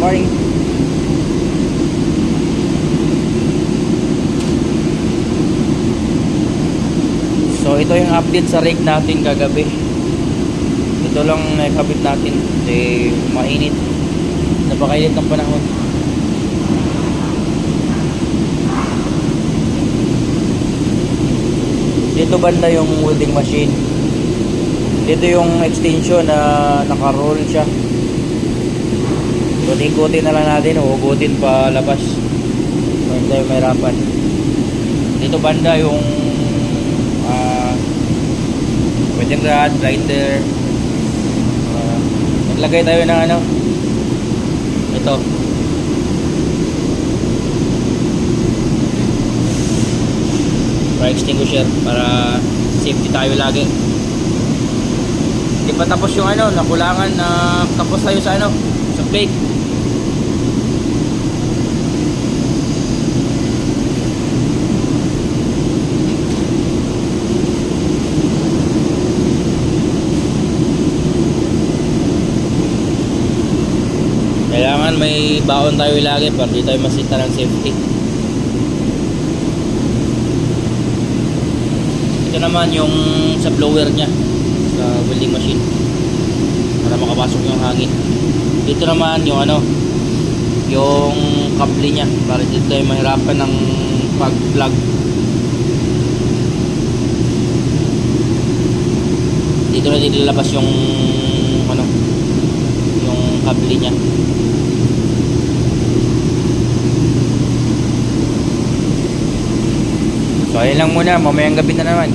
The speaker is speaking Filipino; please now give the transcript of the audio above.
Morning. So ito yung update sa rig natin kagabi. Ito lang nakabit natin kasi mainit. Napakainit ng panahon. Dito banda yung welding machine. Dito yung extension na naka-roll siya. So ikutin na lang natin, hugutin pa labas. So hindi tayo mahirapan. Dito banda yung welding rod, grinder. Naglagay tayo ng ano, ito fire extinguisher para safety tayo lagi. Hindi pa tapos yung ano, nakulangan na tapos tayo sa ano, sa plate. Kailangan may baon tayo lagi para di tayo masita ng safety. Ito naman yung sa blower nya sa welding machine para makapasok yung hangin. Dito naman yung ano, yung kable nya para di tayo mahirapan ng pag-plug. Dito na nilalabas yung ano, yung kable nya. So ayun lang muna, mamayang gabi na naman.